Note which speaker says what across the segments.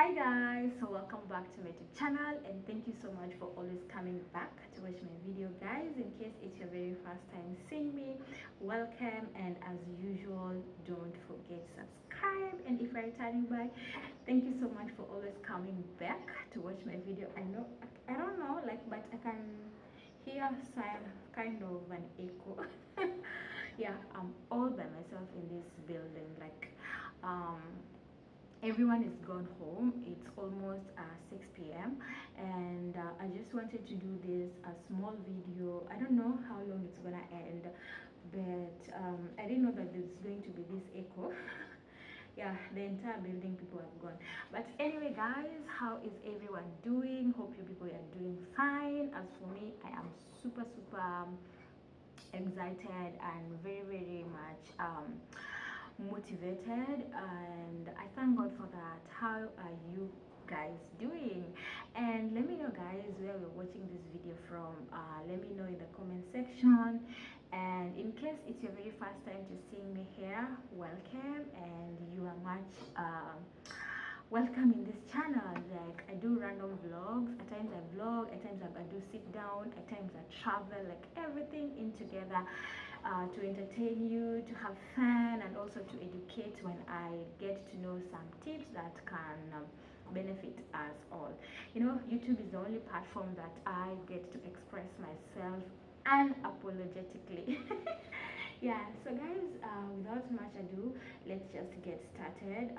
Speaker 1: Hi guys, so welcome back to my YouTube channel, and thank you so much for always coming back to watch my video, guys. In case it's your very first time seeing me, welcome, and as usual, don't forget to subscribe. And if you're returning back, thank you so much for always coming back to watch my video. I don't know, like, but I can hear some kind of an echo. Yeah, I'm all by myself in this building, like everyone is gone home. It's almost 6 p.m. and I just wanted to do this a small video. I don't know how long it's gonna end, but I didn't know that there's going to be this echo. Yeah, the entire building, people have gone. But anyway, guys, how is everyone doing? Hope you people are doing fine. As for me, I am super excited and very much motivated, and I thank God for that. How are you guys doing? And let me know, guys, where you're watching this video from. Let me know in the comment section. And in case it's your very first time to seeing me here, welcome, and you are much welcome in this channel. Like, I do random vlogs. At times I vlog, at times I do sit down, at times I travel, like everything in together, to entertain you, to have fun, and also to educate when I get to know some tips that can benefit us all. You know, YouTube is the only platform that I get to express myself unapologetically. Yeah, so guys, without much ado, let's just get started.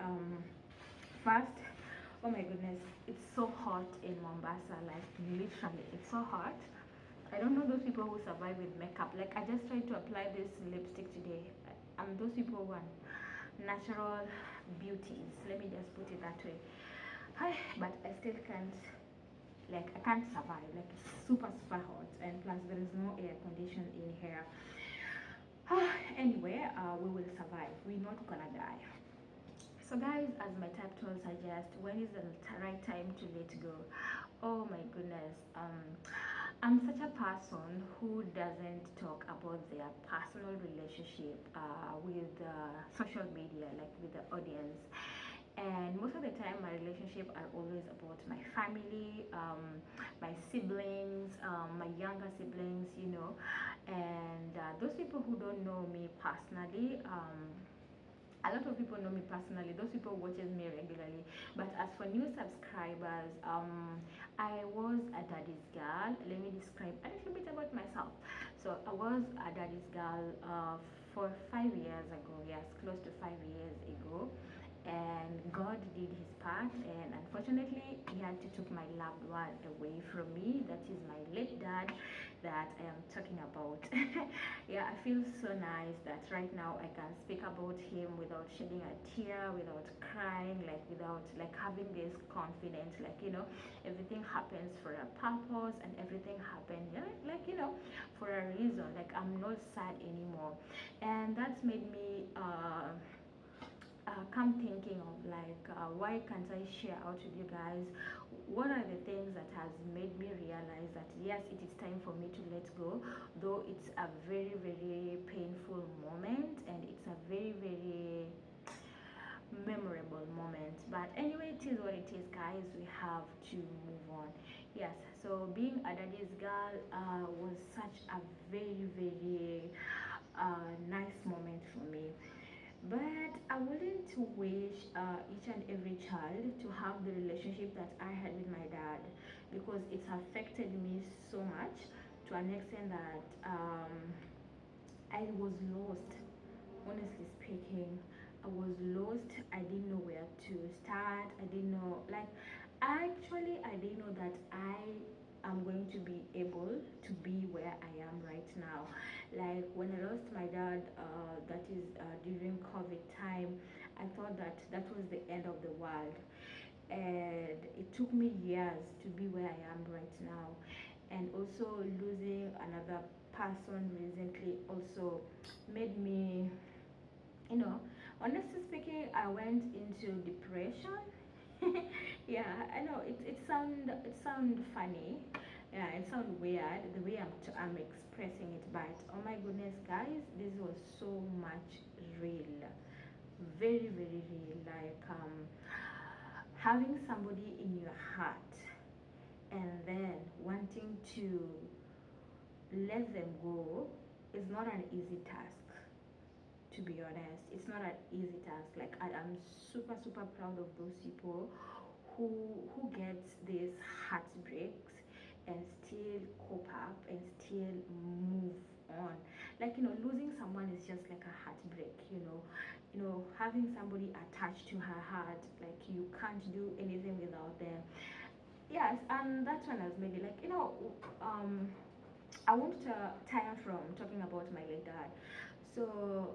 Speaker 1: First, oh my goodness, it's so hot in Mombasa, like literally it's so hot. I don't know those people who survive with makeup. Like, I just tried to apply this lipstick today. I'm those people who are natural beauties, let me just put it that way. But I still can't, like, I can't survive. Like, it's super hot, and plus there is no air condition in here. Anyway, we will survive, we're not gonna die. So guys, as my title suggests, when is the right time to let go? Oh my goodness, I'm such a person who doesn't talk about their personal relationship with social media, like with the audience. And most of the time my relationship are always about my family, my siblings, my younger siblings, you know. And those people who don't know me personally, a lot of people know me personally, those people watches me regularly. But as for new subscribers, I was a daddy's girl. Let me describe a little bit about myself. So I was a daddy's girl for 5 years ago. Yes, close to 5 years ago. And God did his part, and unfortunately he had to take my loved one away from me. That is my late dad that I am talking about. Yeah, I feel so nice that right now I can speak about him without shedding a tear, without crying, like without like having this confidence, like, you know, everything happens for a purpose, and everything happened, yeah, like, you know, for a reason. Like, I'm not sad anymore, and that's made me come thinking of like, why can't I share out with you guys what are the things that has made me realize that yes, it is time for me to let go, though it's a very painful moment, and it's a very memorable moment. But anyway, it is what it is, guys. We have to move on. Yes, so being a daddy's girl was such a very nice moment for me, but I wouldn't wish each and every child to have the relationship that I had with my dad, because it's affected me so much, to an extent that I was lost. Honestly speaking, I was lost. I didn't know where to start. I didn't know, like, actually I didn't know that I am going to be able to be where I am right now. Like, when I lost my dad, that is during COVID time, I thought that that was the end of the world, and it took me years to be where I am right now. And also losing another person recently also made me, you know, honestly speaking, I went into depression. Yeah, I know it sound funny. Yeah, it sounds weird the way I'm expressing it, but oh my goodness, guys, this was so much real, very real. Like, having somebody in your heart and then wanting to let them go is not an easy task. To be honest, it's not an easy task. Like I'm super super proud of those people who gets these heartbreaks and still cope up and still move on. Like, losing someone is just like a heartbreak. Having somebody attached to her heart, like you can't do anything without them. Yes, and that one has made me like, I won't tire from talking about my late dad. So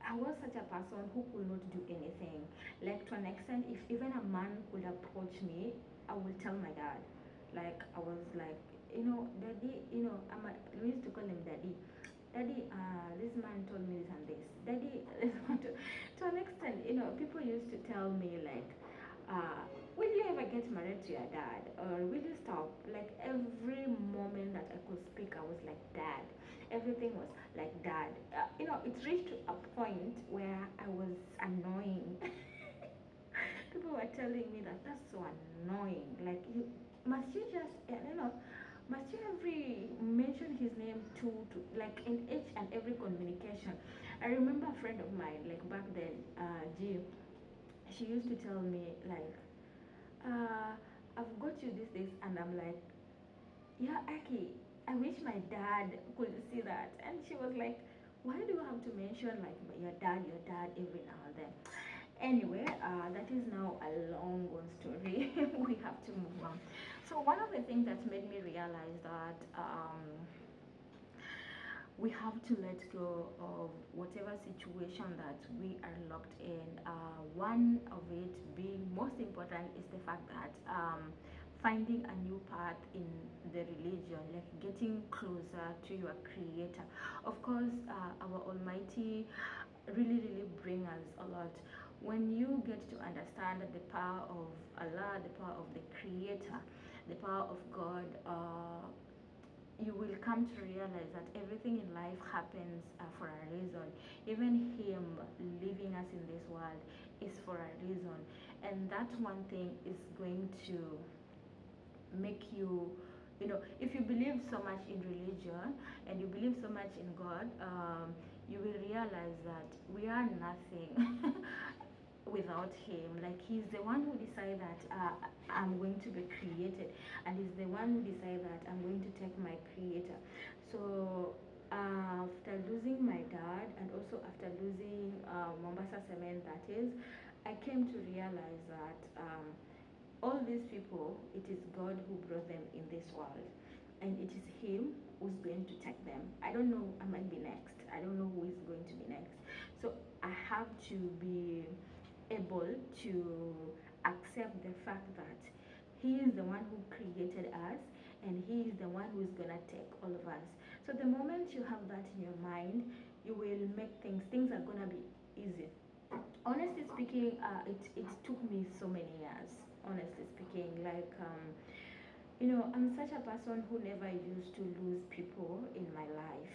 Speaker 1: I was such a person who could not do anything. Like, to an extent, if even a man could approach me, I will tell my dad. Like, I was like, daddy, we used to call him daddy. Daddy, this man told me this and this. Daddy, to an extent, people used to tell me like, will you ever get married to your dad, or will you stop? Like every moment that I could speak, I was like, dad. Everything was like, dad. It reached to a point where I was annoying. People were telling me that that's so annoying. Like, must you just, must you every mention his name to like in each and every communication. I remember a friend of mine, like back then, G, she used to tell me like, uh, I've got you this, and I'm like, yeah, Aki, I wish my dad could see that. And she was like, why do you have to mention like your dad every now and then? Anyway, that is now a long story. We have to move on. So one of the things that made me realize that we have to let go of whatever situation that we are locked in. One of it being most important is the fact that finding a new path in the religion, like getting closer to your creator. Of course, our Almighty really bring us a lot. When you get to understand the power of Allah, the power of the creator, the power of God, you will come to realize that everything in life happens for a reason. Even him leaving us in this world is for a reason, and that one thing is going to make you, if you believe so much in religion and you believe so much in God, you will realize that we are nothing without him. Like, he's the one who decided that I'm going to be created, and he's the one who decided that I'm going to take my creator. So after losing my dad, and also after losing Mombasa Cement, that is, I came to realize that all these people, it is God who brought them in this world, and it is him who's going to take them. I don't know, I might be next. I don't know who is going to be next. So I have to be able to accept the fact that he is the one who created us, and he is the one who is gonna take all of us. So the moment you have that in your mind, you will make things are gonna be easy. Honestly speaking, it took me so many years. Honestly speaking, like I'm such a person who never used to lose people in my life.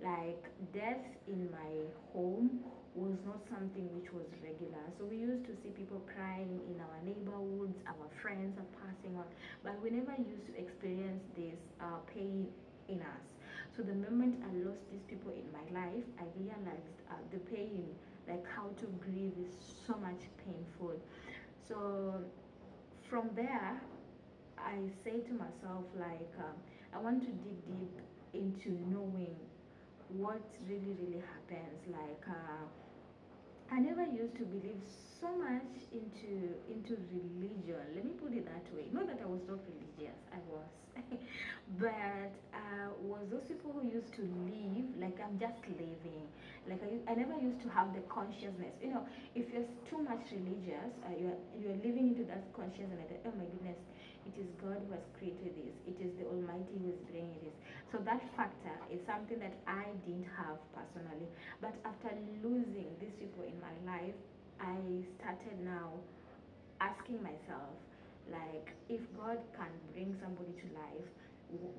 Speaker 1: Like, death in my home was not something which was regular. So we used to see people crying in our neighborhoods, our friends are passing on, but we never used to experience this pain in us. So the moment I lost these people in my life, I realized the pain, like how to grieve is so much painful. So from there, I say to myself, like, I want to dig deep into knowing what really happens. Like, I never used to believe so much into religion. Let me put it that way. Not that I was not religious, I was, but was those people who used to live like I'm just living. Like, I never used to have the consciousness. If you're too much religious, you're living into that consciousness. Like, oh my goodness, it is God who has created this. It is the Almighty who is bringing this. So that factor is something that I didn't have personally. But after losing these people in my life, I started now asking myself, like, if God can bring somebody to life,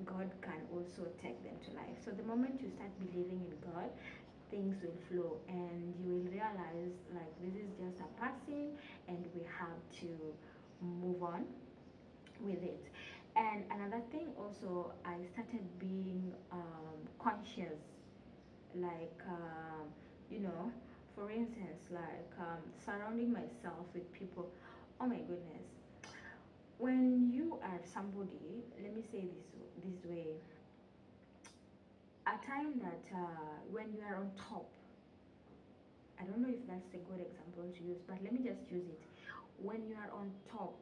Speaker 1: God can also take them to life. So the moment you start believing in God, things will flow, and you will realize like this is just a passing, and we have to move on with it. And another thing also, I started being conscious, like you know, for instance, like surrounding myself with people. Oh my goodness, when you are somebody, let me say this way, a time that when you are on top, I don't know if that's a good example to use, but let me just use it. When you are on top,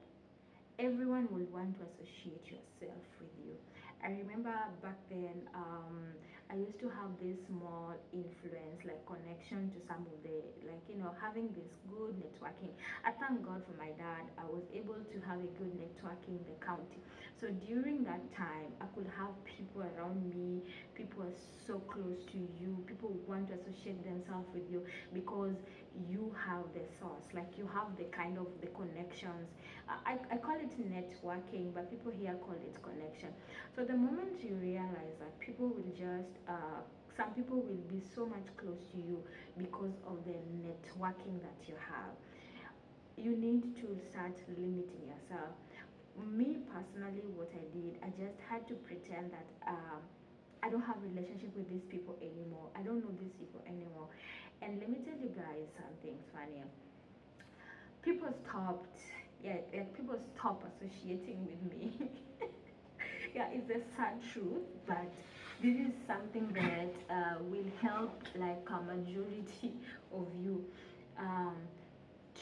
Speaker 1: everyone will want to associate yourself with you. I remember back then, I used to have this small influence, like connection to some of the, like, having this good networking. I thank God for my dad. I was able to have a good networking in the county. So during that time, I could have people around me, people are so close to you, people want to associate themselves with you because you have the source, like you have the kind of the connections. I call it networking, but people here call it connection. So the moment you realize that people will just, some people will be so much close to you because of the networking that you have, you need to start limiting yourself. Me personally, what I did, I just had to pretend that I don't have a relationship with these people anymore. I don't know these people anymore. And let me tell you guys something funny. People stopped, yeah, like people stopped associating with me. Yeah, it's a sad truth, but this is something that will help like a majority of you. Um,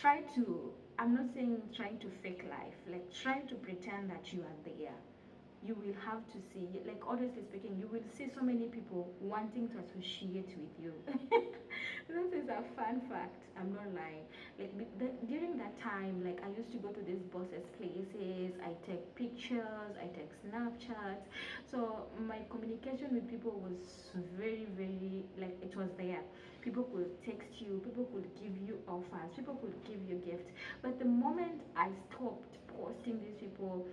Speaker 1: Try to, I'm not saying trying to fake life, like try to pretend that you are there. You will have to see, like honestly speaking, you will see so many people wanting to associate with you. This is a fun fact, I'm not lying. Like during that time, like I used to go to these bosses places, I take pictures, I take snapshots. So my communication with people was very very, like it was there. People could text you, people could give you offers, people could give you gifts. But the moment I stopped posting these people,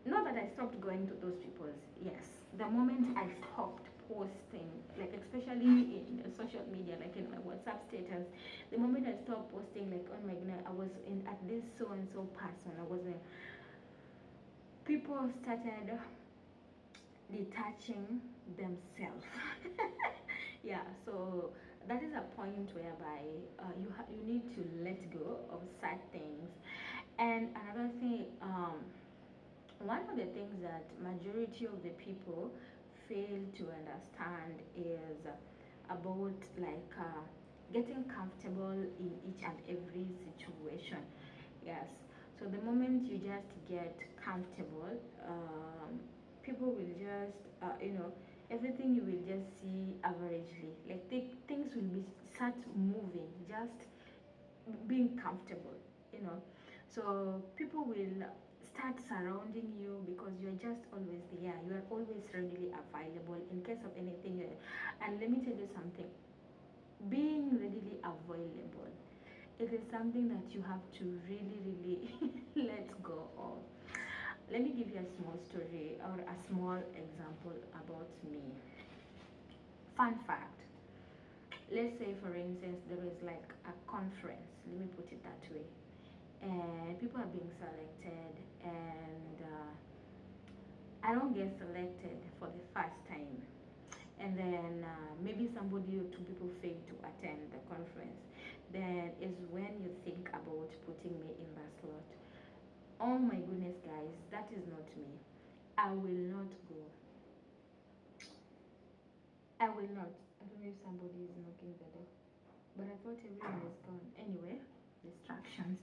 Speaker 1: not that I stopped going to those people's, yes, the moment I stopped posting, like especially in social media, like in my WhatsApp status, the moment I stopped posting, like oh my goodness, I was in at this so and so person, I was in, people started detaching themselves. Yeah, so that is a point whereby you need to let go of sad things. And another thing, one of the things that majority of the people fail to understand is about like getting comfortable in each and every situation. Yes, so the moment you just get comfortable, people will just everything you will just see averagely, like things will be start moving, just being comfortable, you know. So people will start surrounding you because you're just always there, you are always readily available in case of anything. And let me tell you something, being readily available, it is something that you have to really really let go of. Let me give you a small story or a small example about me. Fun fact, let's say for instance there is like a conference, let me put it that way, and people are being selected, and I don't get selected for the first time, and then maybe somebody or two people fail to attend the conference, then is when you think about putting me in that slot. Oh my goodness guys, that is not me. I will not go. I will not. I don't know if somebody is knocking the door, but I thought everyone is gone. Anyway, distractions.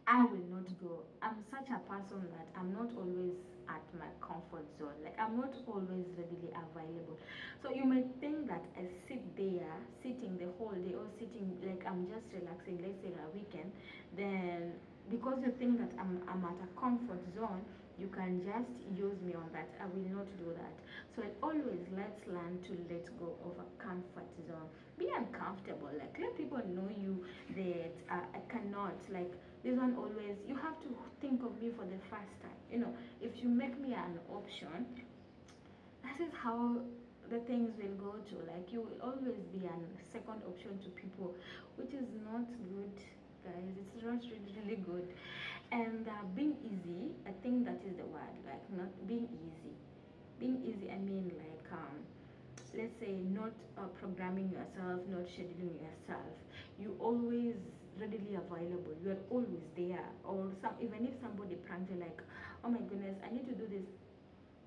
Speaker 1: I will not go. I'm such a person that I'm not always at my comfort zone. Like I'm not always readily available. So you might think that I sit there, sitting the whole day, or sitting like I'm just relaxing, let's say a weekend, then because you think that I'm at a comfort zone, you can just use me on that. I will not do that. So always let's learn to let go of a comfort zone. Be uncomfortable. Like let people know you that I cannot, like this one always, you have to think of me for the first time. If you make me an option, that is how the things will go to. Like you will always be a second option to people, which is not good, guys. It's not really, really good. And being easy, I think that is the word, like not being easy. Being easy, I mean like let's say not programming yourself, not scheduling yourself. You always readily available. You are always there. Or some, even if somebody pranks you like, oh my goodness, I need to do this.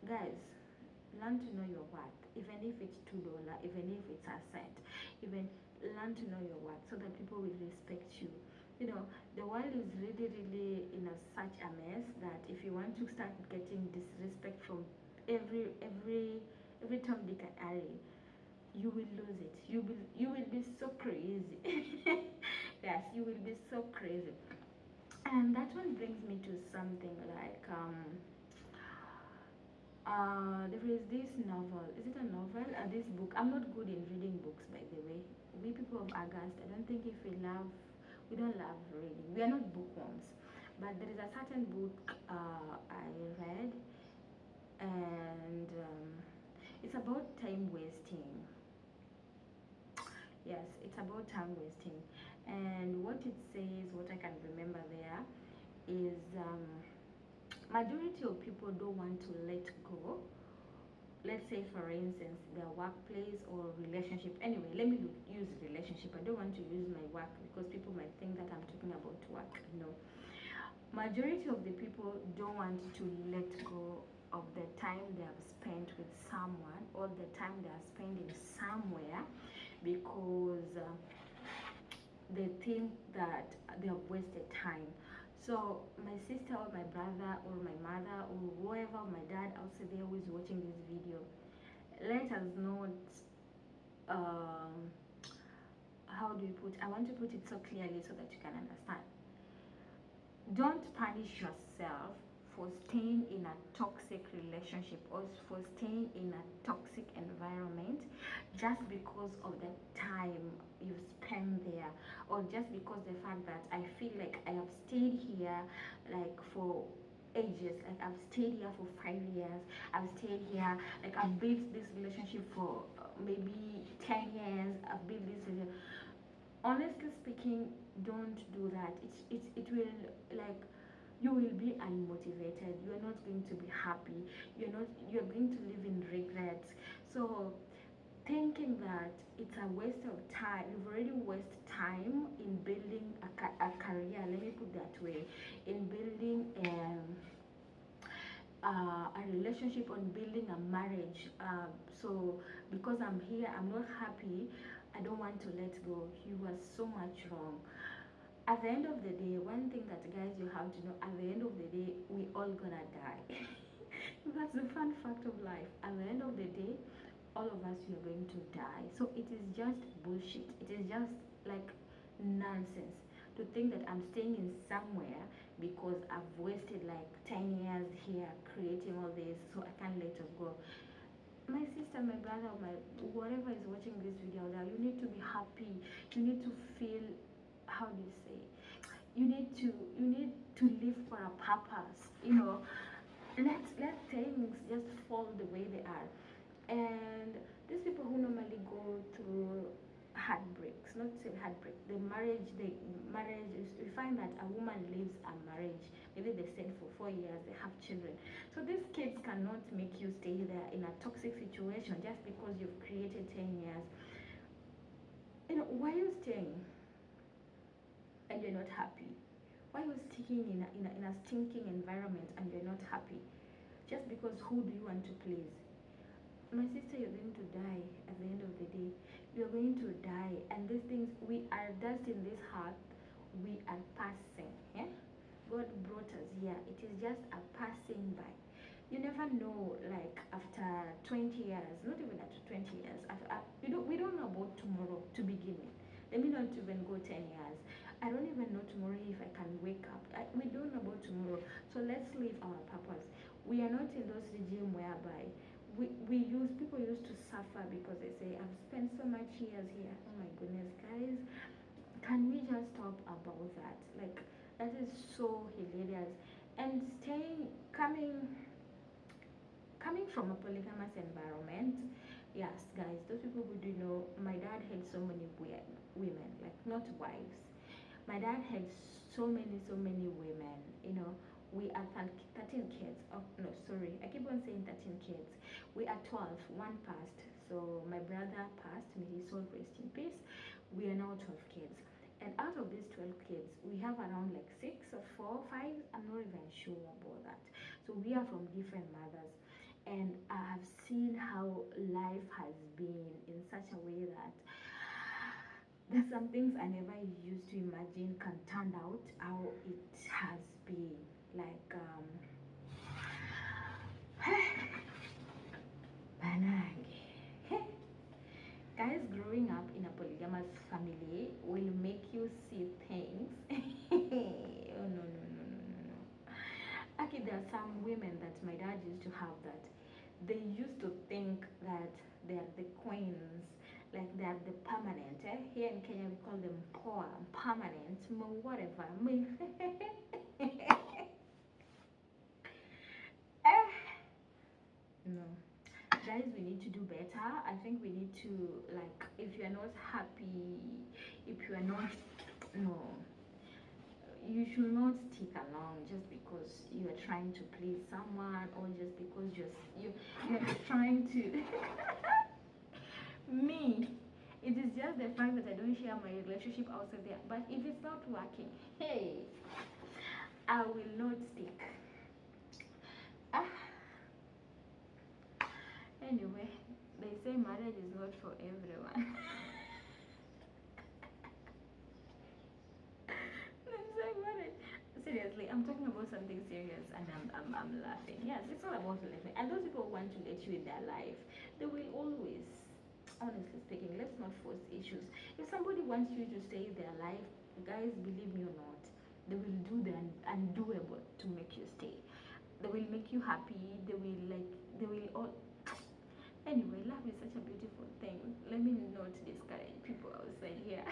Speaker 1: Guys, learn to know your worth. Even if it's $2, even if it's a cent, even learn to know your worth so that people will respect you. You know, the world is really, really in such a mess that if you want to start getting disrespect from every Tom, Dick, and Harry, you will lose it. You will be so crazy. Yes, you will be so crazy. And that one brings me to something like there is this novel. Is it a novel? This book. I'm not good in reading books, by the way. We people of August, I don't think if we don't love reading. We are not bookworms. But there is a certain book I read, and it's about time wasting. Yes, it's about time wasting. And what it says, what I can remember there, is majority of people don't want to let go. Let's say for instance their workplace or relationship. Anyway, let me use relationship. I don't want to use my work because people might think that I'm talking about work. No, majority of the people don't want to let go of the time they have spent with someone or the time they are spending somewhere because they think that they have wasted time. So my sister or my brother or my mother or whoever, my dad also there who is watching this video, let us not um, how do you put, I want to put it so clearly so that you can understand. Don't punish yourself for staying in a toxic relationship or for staying in a toxic environment just because of the time you spend there, or just because the fact that I feel like I have stayed here like for ages, like I've stayed here for 5 years, I've stayed here, like I've built this relationship for maybe 10 years, I've built this relationship. Honestly speaking, don't do that. It will, like, you will be unmotivated, you're not going to be happy, you're going to live in regrets. So thinking that it's a waste of time, you've already wasted time in building a career, let me put that way, in building a relationship, on building a marriage. So because I'm here, I'm not happy, I don't want to let go. You are so much wrong. At the end of the day, one thing that guys you have to know, at the end of the day, we all gonna die. That's the fun fact of life. At the end of the day, all of us, we are going to die. So it is just bullshit. It is just like nonsense to think that I'm staying in somewhere because I've wasted like 10 years here creating all this, so I can't let it go. My sister, my brother, my whatever is watching this video now, you need to be happy. You need to feel, how do you say, you need to live for a purpose. Let things just fall the way they are. And these people who normally go through heartbreaks, not say heartbreak, the marriage is, we find that a woman leaves a marriage, maybe they stayed for 4 years, they have children. So these kids cannot make you stay there in a toxic situation just because you've created 10 years. Why are you staying and you're not happy? Why are you sticking in a stinking environment and you're not happy? Just because who do you want to please? My sister, you're going to die at the end of the day. You're going to die, and these things, we are dust in this heart, we are passing. Yeah? God brought us here, it is just a passing by. You never know, like after 20 years, not even after 20 years, we don't know about tomorrow to begin with. Let me not even go 10 years. I don't even know tomorrow if I can wake up. We don't know about tomorrow. So let's live our purpose. We are not in those regime whereby people used to suffer because they say I've spent so much years here. Oh my goodness, guys, can we just stop about that? Like, that is so hilarious. And coming from a polygamous environment, yes, guys, those people who do know, my dad had so many women, like not wives. My dad had so many women, you know. We are 13 kids. Oh no, sorry, I keep on saying 13 kids. We are 12. One passed, so my brother passed, may his soul rest in peace. We are now 12 kids, and out of these 12 kids we have around like 6 or 4 5, I'm not even sure about that. So we are from different mothers, and I have seen how life has been in such a way that there's some things I never used to imagine can turn out how it has been. Like, Banange. Guys, growing up in a polygamous family will make you see things. Oh, no, no, no, no, no, no. Actually, there are some women that my dad used to have that they used to think that they are the queens, like they are the permanent. Here in Kenya, we call them poor, permanent, whatever. No, guys, we need to do better. I think we need to, like, if you are not happy, if you are not, no, you should not stick along just because you are trying to please someone, or just because you're trying to me. It is just the fact that I don't share my relationship outside there. But if it's not working, hey, I will not stick. Ah, anyway, they say marriage is not for everyone. They say marriage. Seriously, I'm talking about something serious, and I'm laughing. Yes, it's all about living. And those people who want to let you in their life, they will always, honestly speaking, let's not force issues. If somebody wants you to stay in their life, guys, believe me or not, they will do the undoable to make you stay. They will make you happy. They will all. Anyway, love is such a beautiful thing. Let me not discourage people outside here.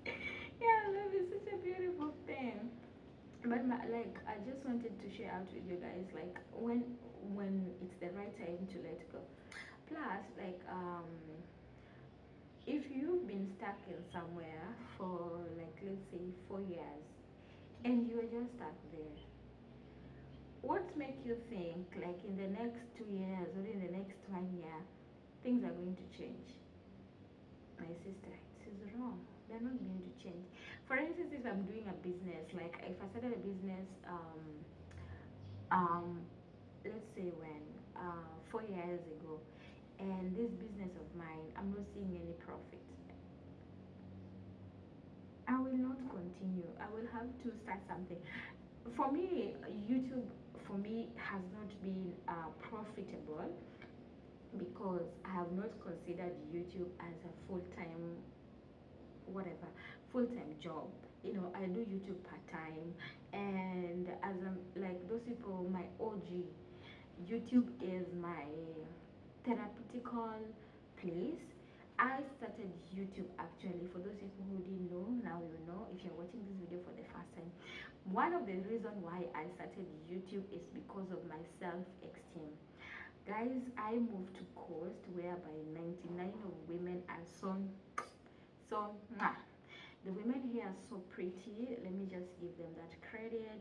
Speaker 1: Yeah, love is such a beautiful thing. But like, I just wanted to share out with you guys, like, when it's the right time to let go. Plus, like, if you've been stuck in somewhere for, like, let's say 4 years, and you're just stuck there, what makes you think like in the next 2 years or in the next 1 year things are going to change? My sister, it is wrong. They're not going to change. For instance, if I'm doing a business, like if I started a business, um, let's say when 4 years ago, and this business of mine, I'm not seeing any profit, I will not continue. I will have to start something. For me, YouTube for me has not been profitable because I have not considered YouTube as a full-time whatever, full-time job. You know, I do YouTube part-time, and as I'm like those people, my OG, YouTube is my therapeutical place. I started YouTube actually, for those people who didn't know, now you know if you're watching this video for the first time. One of the reasons why I started YouTube is because of my self-esteem. Guys, I moved to Coast whereby 99 of women are so the women here are so pretty. Let me just give them that credit.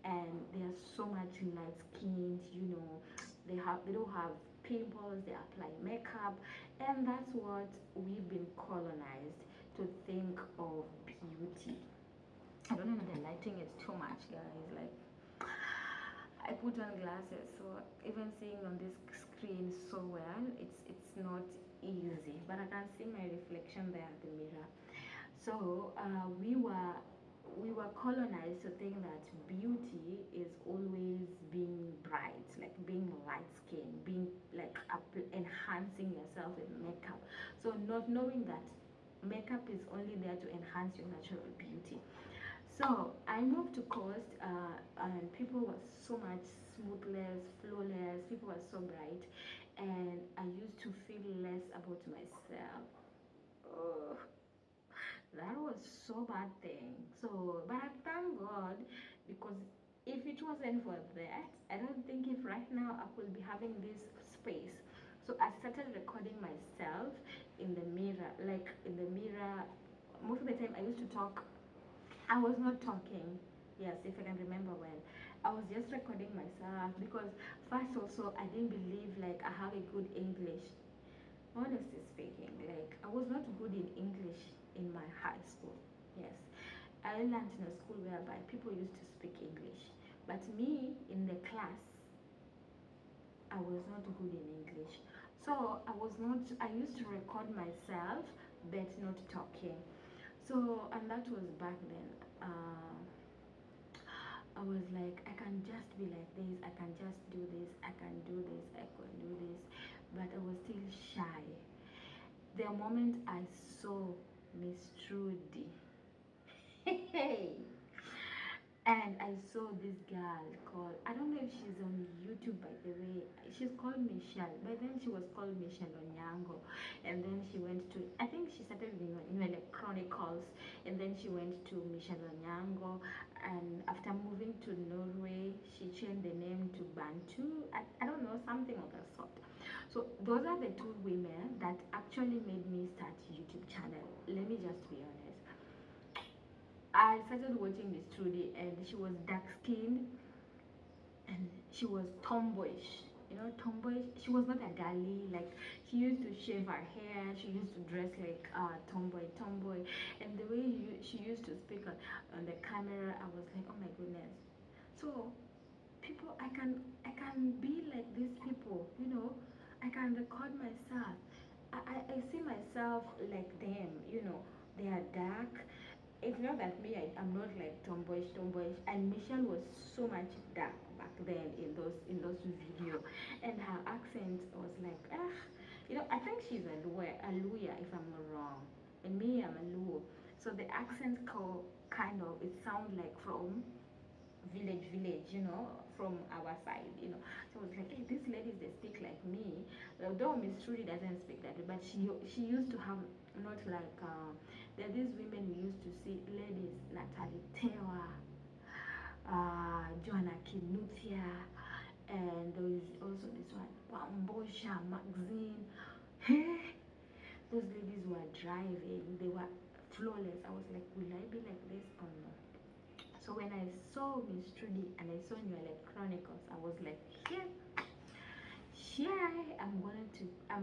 Speaker 1: And they are so much light skinned, you know. They don't have pimples, they apply makeup, and that's what we've been colonized to think of beauty. I don't know, the lighting is too much, guys. Like, I put on glasses, so even seeing on this screen so well, it's not easy. But I can see my reflection there at the mirror. So we were colonized to think that beauty is always being bright, like being light skinned, being like enhancing yourself with makeup. So not knowing that makeup is only there to enhance your natural beauty. So I moved to Coast, and people were so much smoothless, flawless. People were so bright, and I used to feel less about myself. Oh, that was so bad thing. So, but I thank God, because if it wasn't for that, I don't think if right now I could be having this space. So I started recording myself in the mirror, like in the mirror. Most of the time I used to talk I was not talking. Yes, if I can remember well. I was just recording myself because first also I didn't believe like I have a good English. Honestly speaking, like I was not good in English in my high school. Yes. I learned in a school whereby people used to speak English. But me in the class, I was not good in English. So I was not, I used to record myself but not talking. So, and that was back then. I was like, I can just be like this, I can just do this, I can do this, I can do this. But I was still shy. The moment I saw Miss Trudy, hey, and I saw this girl called, I don't know if she's on YouTube by the way. She's called Michelle. By then she was called Michelle Onyango. And then she went to, I think she started in New Chronicles. And then she went to Michelle Onyango. And after moving to Norway, she changed the name to Bantu. I don't know, something of that sort. So those are the two women that actually made me start YouTube channel. Let me just be honest. I started watching Miss Trudy and she was dark skinned and she was tomboyish. You know, tomboyish. She was not a girly. Like she used to shave her hair. She used to dress like tomboy. And the way she used to speak on the camera, I was like, oh my goodness. So people, I can be like these people. You know, I can record myself. I see myself like them. You know, they are dark. It's not that me, I'm not like tomboyish, and Michelle was so much dark back then in those video, and her accent was like, ah, you know, I think she's a Luya if I'm not wrong, and me, I'm a Luo, so the accent kind of it sounds like from village, you know, from our side, you know. So I was like, hey, these ladies they speak like me. Although Miss Trudy doesn't speak that way, but she used to have not like there are these women we used to see ladies Natalie Tewa, Joanna Kinuthia, and there is also this one Wambosha Maxine. Hey, those ladies were driving, they were flawless. I was like, will I be like this or no? So when I saw Miss Trudy and I saw New York Chronicles, I was like, yeah, yeah, I'm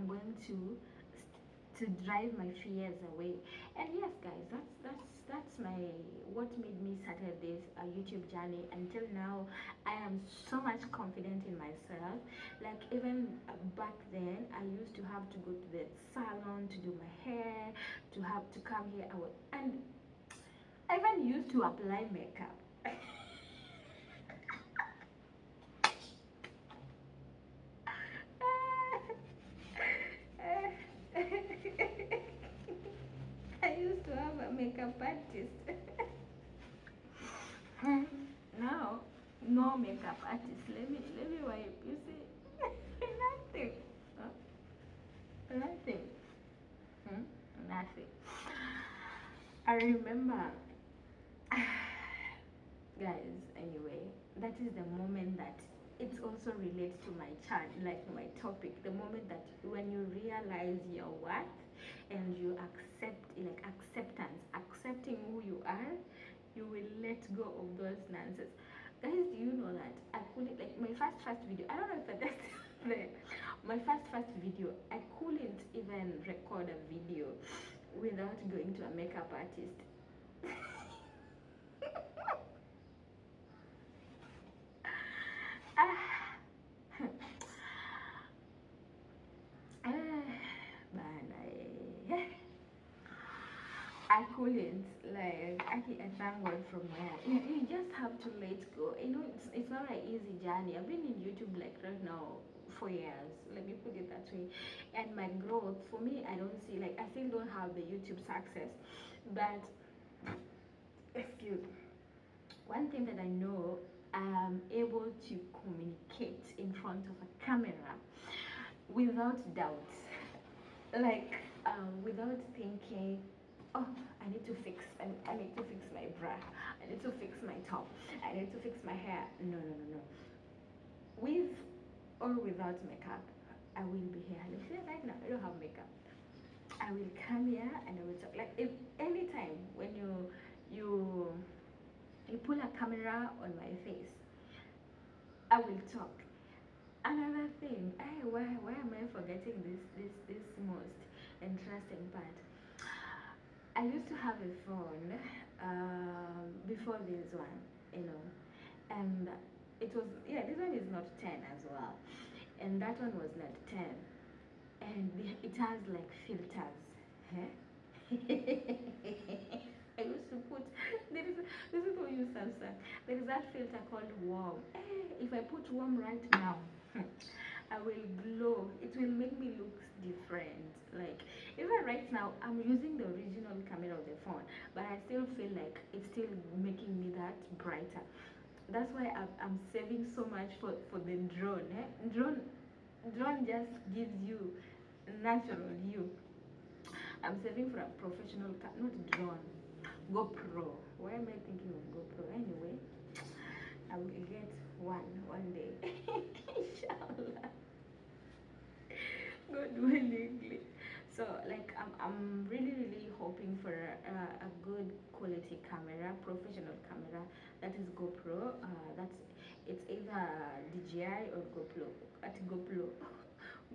Speaker 1: going to drive my fears away. And yes, guys, that's my what made me started this YouTube journey. Until now, I am so much confident in myself. Like even back then, I used to have to go to the salon to do my hair, to have to come here. And I even used to apply makeup. I used to have a makeup artist. Now, no makeup artist. Let me wipe. You see, nothing. Huh? Nothing. Hmm? Nothing. I remember, guys. Anyway, that is the moment that it also relates to my chart, like my topic. The moment that when you realize your worth and you accept, like acceptance, accepting who you are, you will let go of those nonsense. Guys, do you know that I couldn't, like my first video, I don't know if that's there, my first video, I couldn't even record a video without going to a makeup artist. Ah, bana, I couldn't, like I thank God from where you just have to let go. You know, it's not an easy journey. I've been in YouTube like right now 4 years. Let me put it that way. And my growth for me, I don't see, like I still don't have the YouTube success, but excuse. One thing that I know, I'm able to communicate in front of a camera without doubt, like without thinking, oh, I need to fix, I need to fix my bra, I need to fix my top, I need to fix my hair. No, no, no, no. With or without makeup, I will be here. Let's say right now I don't have makeup, I will come here and I will talk. Like if anytime when you You pull a camera on my face, I will talk. Another thing, why am I forgetting this most interesting part? I used to have a phone before this one, you know, and it was, yeah, this one is not 10 as well, and that one was not 10, and it has like filters. Huh? I used to put, there is this is how you Samsung. There is that filter called warm. If I put warm right now, I will glow. It will make me look different. Like even right now, I'm using the original camera of the phone, but I still feel like it's still making me that brighter. That's why I'm saving so much for the drone. Drone just gives you natural you. I'm saving for a professional not drone, GoPro. Why am I thinking of GoPro? Anyway, I will get one day. Inshallah. God willingly. So like I'm really hoping for a good quality camera, professional camera that is GoPro. That's it's either DJI or GoPro. At GoPro,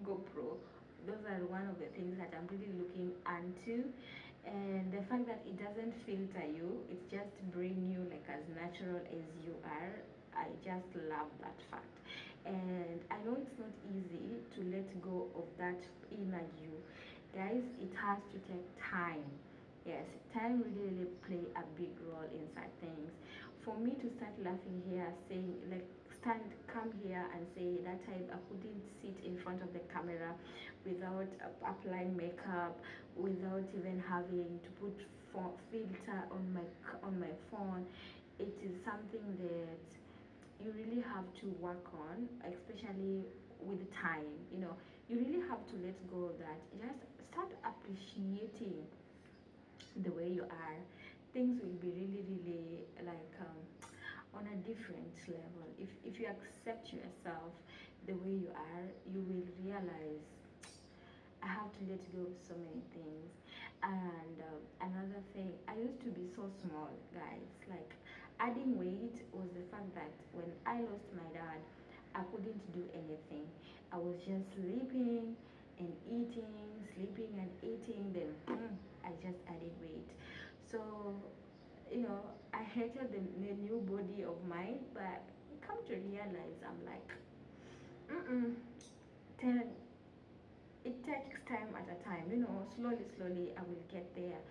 Speaker 1: GoPro. Those are one of the things that I'm really looking into, and the fact that it doesn't filter you, it's just bring you like as natural as you are. I just love that fact, and I know it's not easy to let go of that inner you, guys. It has to take time. Yes, time really play a big role inside things. For me to start laughing here, saying like stand come here and say that I couldn't sit in front of the camera without applying makeup, without even having to put filter on my phone. It is something that you really have to work on, especially with time. You really have to let go of that. Just start appreciating the way you are. Things will be really like on a different level. If you accept yourself the way you are, you will realize I have to let go of so many things. And another thing, I used to be so small, guys. Like adding weight was the fact that when I lost my dad, I couldn't do anything. I was just sleeping and eating, sleeping and eating. Then I just added weight. So I hated the new body of mine, but come to realize, I'm like, mm-mm, ten, it takes time at a time, slowly I will get there.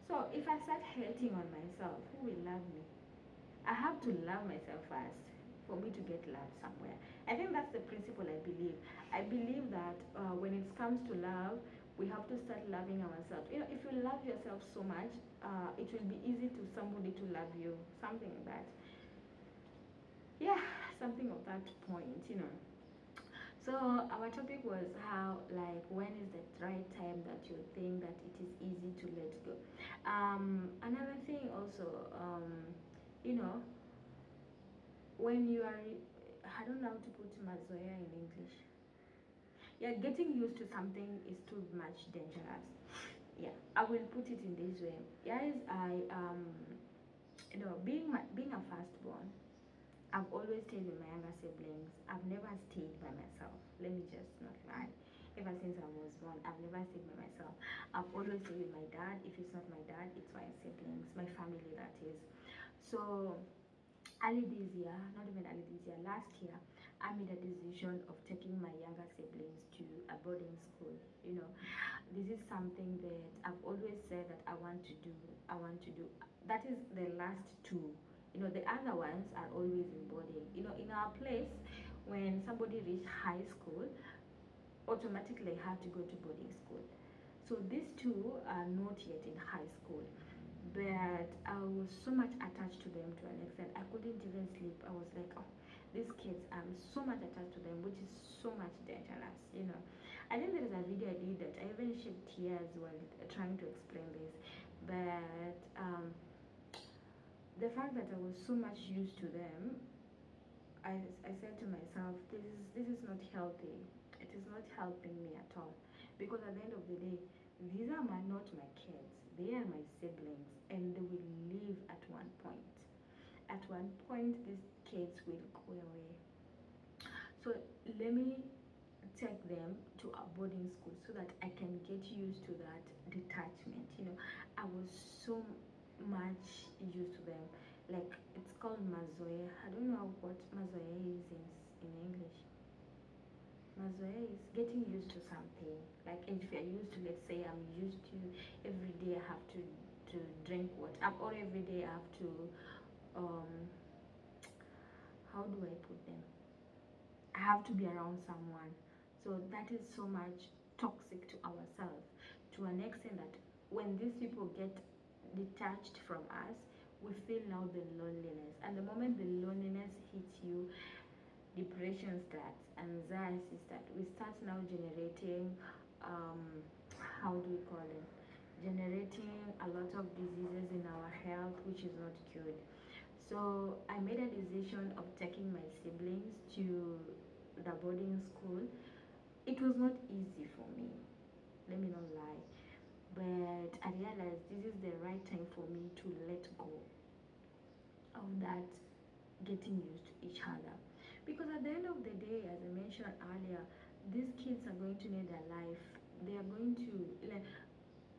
Speaker 1: So if I start hating on myself, who will love me? I have to love myself first for me to get love somewhere. I think that's the principle I believe that when it comes to love, we have to start loving ourselves. If you love yourself so much, it will be easy to somebody to love you, something like that. Yeah, something of that point. So our topic was how, like, when is the right time that you think that it is easy to let go. Another thing also, you know, when you are, I don't know how to put mazoea in English. Yeah, getting used to something is too much dangerous. Yeah, I will put it in this way. Guys, being a firstborn, I've always stayed with my younger siblings. I've never stayed by myself. Let me just not lie. Ever since I was born, I've never stayed by myself. I've always stayed with my dad. If it's not my dad, it's my siblings, my family, that is. So early this year, not even early this year, last year, I made a decision of taking my younger siblings to a boarding school. This is something that I've always said that I want to do. I want to do. That is the last two. The other ones are always in boarding. In our place, when somebody reach high school, automatically have to go to boarding school. So these two are not yet in high school, but I was so much attached to them to an extent I couldn't even sleep. I was like, oh, these kids, I'm so much attached to them, which is so much dangerous. I think there is a video I did that I even shed tears while trying to explain this, but the fact that I was so much used to them, I said to myself, this is not healthy. It is not helping me at all, because at the end of the day, these are not my kids. They are my siblings, and they will leave at one point. at one point these kids will go away. So let me take them to a boarding school so that I can get used to that detachment. I was so much used to them. Like, it's called mazoea. I don't know what mazoea is in English. Mazoea is getting used to something. Like, if you're used to, let's say, I'm used to every day I have to drink water, or every day I have to, um, how do I put them? I have to be around someone. So that is so much toxic to ourselves, to an extent that when these people get detached from us, we feel now the loneliness. And the moment the loneliness hits you, depression starts, anxiety starts. We start now generating, how do we call it? Generating a lot of diseases in our health, which is not good. So I made a decision of taking my siblings to the boarding school. It was not easy for me, let me not lie, but I realized this is the right time for me to let go of that getting used to each other. Because at the end of the day, as I mentioned earlier, these kids are going to need their life. They are going to, like,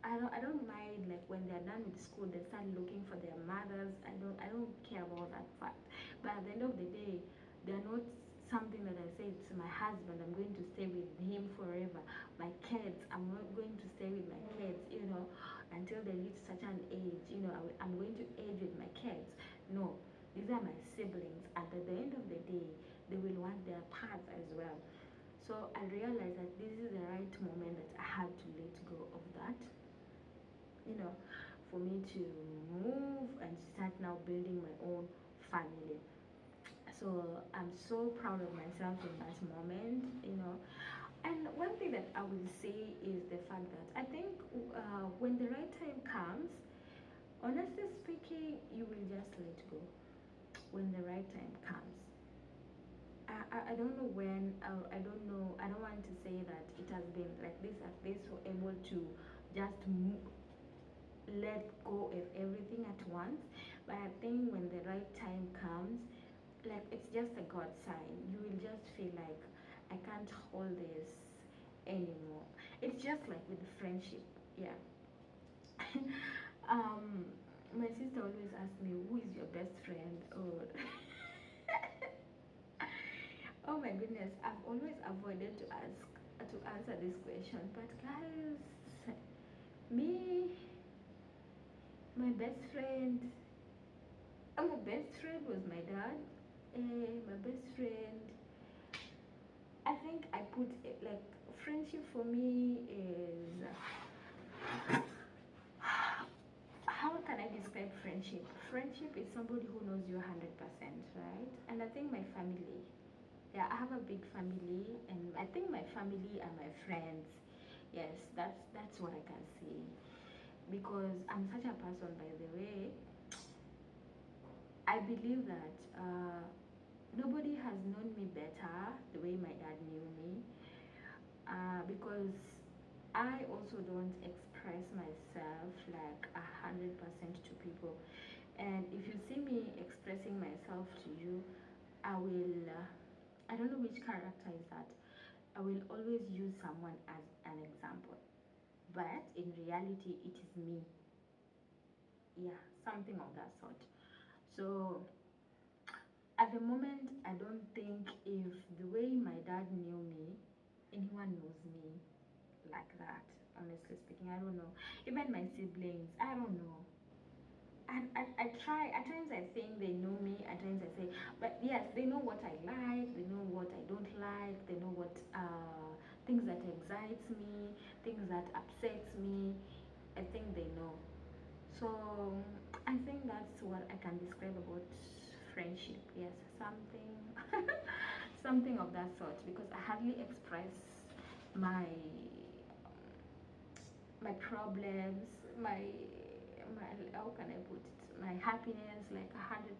Speaker 1: I don't mind, like, when they're done with school they start looking for their mothers. I don't care about that fact. But at the end of the day, they're not something that I say to my husband, I'm going to stay with him forever. My kids, I'm not going to stay with my kids, until they reach such an age. I'm going to age with my kids. No, these are my siblings, and at the end of the day, they will want their path as well. So I realized that this is the right moment that I had to let go of that, you know, for me to move and start now building my own family. So I'm so proud of myself in that moment. And one thing that I will say is the fact that I think, when the right time comes, honestly speaking, you will just let go when the right time comes. I don't know when, I don't know, I don't want to say that it has been like this, at this, we're able to just let go of everything at once. But I think when the right time comes, like, it's just a God sign. You will just feel like, I can't hold this anymore. It's just like with friendship. Yeah. um my sister always asks me, who is your best friend? Or oh my goodness, I've always avoided to answer this question. But guys, me, my best friend, my best friend was my dad. My best friend, I think I put it like, friendship for me is, how can I describe friendship? Friendship is somebody who knows you 100%, right? And I think my family, yeah, I have a big family, and I think my family are my friends. Yes, that's what I can say. Because I'm such a person, by the way, I believe that, nobody has known me better the way my dad knew me. Because I also don't express myself like 100% to people. And if you see me expressing myself to you, I will, I don't know which character is that. I will always use someone as an example. But in reality, it is me. Yeah, something of that sort. So at the moment, I don't think, if the way my dad knew me, anyone knows me like that. Honestly speaking, I don't know. Even my siblings, I don't know. I try, at times I think they know me, at times I say, but yes, they know what I like, they know what I don't like, they know what, things that excites me, things that upsets me. I think they know. So I think that's what I can describe about friendship. Yes, something, something of that sort. Because I hardly express my my problems, my how can I put it? My happiness, like 100%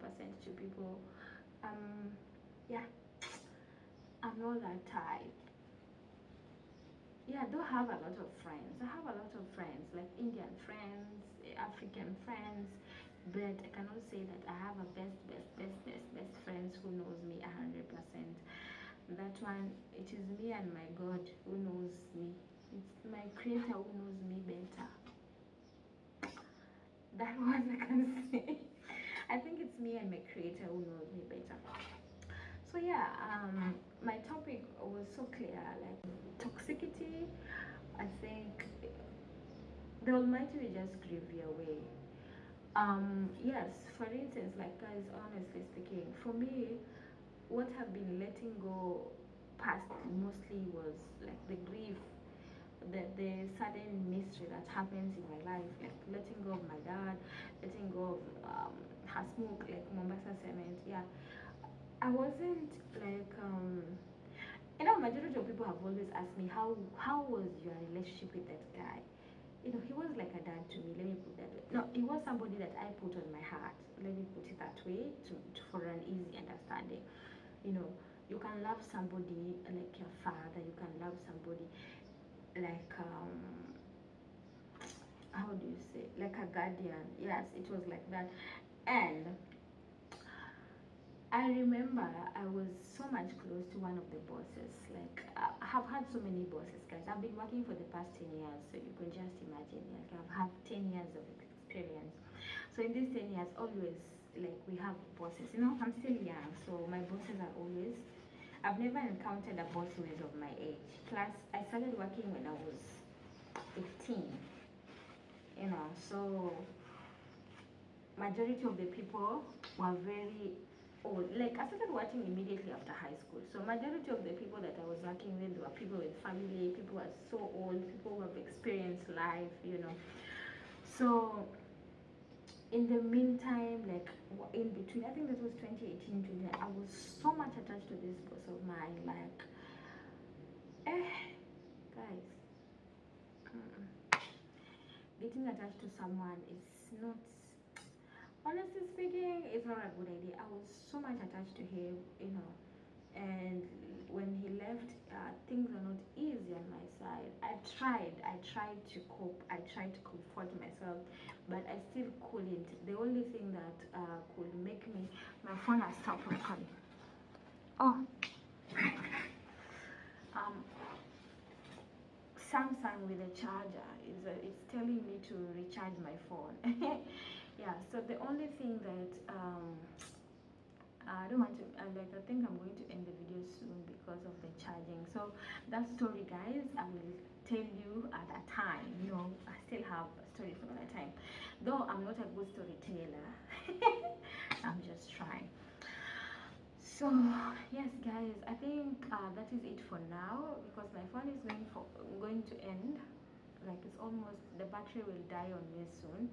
Speaker 1: to people. Um, yeah, I'm not that type. Yeah, I do have a lot of friends. I have a lot of friends, like Indian friends, African friends, but I cannot say that I have a best friends who knows me 100%. That one, it is me and my God who knows me. It's my creator who knows me better. That was I can say. I think it's me and my creator who knows me better. So yeah, my topic was so clear, like toxicity. I think the Almighty will just grieve you away. Yes, for instance, like guys, honestly speaking, for me, what I've been letting go past mostly was like the grief, the sudden mystery that happens in my life, like letting go of my dad, letting go of Hasmukh, like Mombasa Cement. Yeah, I wasn't like majority of people have always asked me how was your relationship with that guy. He was like a dad to me. Let me put that way. No, he was somebody that I put on my heart. Let me put it that way for an easy understanding. You know, you can love somebody like your father. You can love somebody like how do you say, like a guardian. Yes, it was like that. And I remember I was so much close to one of the bosses. Like I have had so many bosses, guys. I've been working for the past 10 years, so you can just imagine. Like I've had 10 years of experience. So in these 10 years, always like we have bosses. I'm still young, so my bosses are always. I've never encountered a boss who is of my age. Plus, I started working when I was 15. So majority of the people were very old. Like I started working immediately after high school. So majority of the people that I was working with were people with family, people who are so old, people who have experienced life. So in the meantime, like in between, I think that was 2018, 20, I was so much attached to this boss of mine. Like, guys, getting attached to someone is not, honestly speaking, it's not a good idea. I was so much attached to him. And when he left, things are not easy on my side. I tried to cope, I tried to comfort myself, but I still couldn't. The only thing that could make me, my phone has stopped recording. Oh, um, Samsung with a charger it's telling me to recharge my phone. Yeah, so the only thing that I don't want to I think I'm going to end the video soon because of the charging. So that story, guys, I will tell you at a time. I still have a story for that time, though I'm not a good storyteller. I'm just trying. So yes, guys, I think that is it for now because my phone is going to end. Like it's almost, the battery will die on me soon.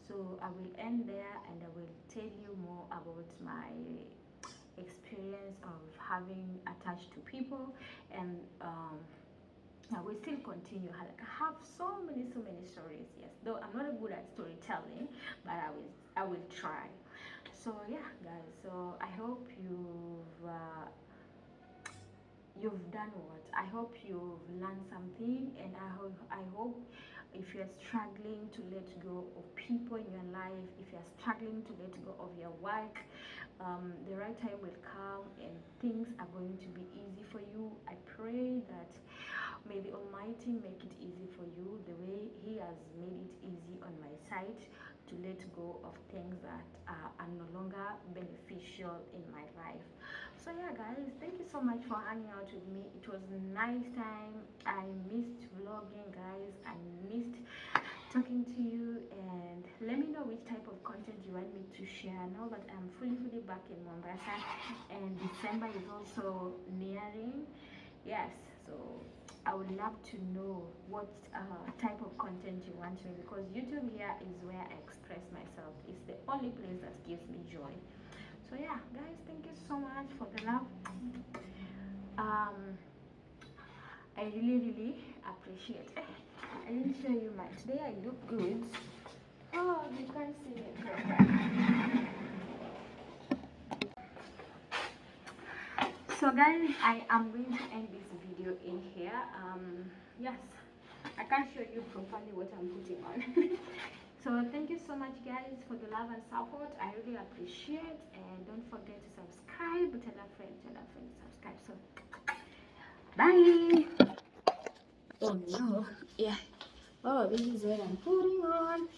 Speaker 1: So I will end there and I will tell you more about my experience of having attached to people. And I will still continue. Like I have so many stories. Yes, though I'm not good at storytelling, but I will try. So yeah, guys, so I hope you've done what? I hope you've learned something, and I hope if you're struggling to let go of people in your life, if you're struggling to let go of your work, the right time will come and things are going to be easy for you. I pray that may the Almighty make it easy for you the way He has made it easy on my side to let go of things that are no longer beneficial in my life. So yeah, guys, thank you so much for hanging out with me. It was a nice time. I missed vlogging, guys. I missed talking to you, and let me know which type of content you want me to share now that I'm fully back in Mombasa, and December is also nearing. Yes, so I would love to know what type of content you want me, because YouTube here is where I express myself. It's the only place that gives me joy. So yeah, guys, thank you so much for the love. I really appreciate it. I didn't show you my today. I look good. Oh, you can't see it. So guys, I am going to end this video in here. Yes, I can't show you properly what I'm putting on. So thank you so much guys for the love and support. I really appreciate, and don't forget to subscribe, tell a friend, subscribe. So bye. Oh no, yeah. Oh, this is what I'm putting on.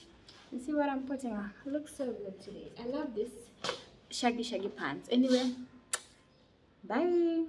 Speaker 1: You see what I'm putting on? It looks so good today. I love this shaggy pants. Anyway, bye.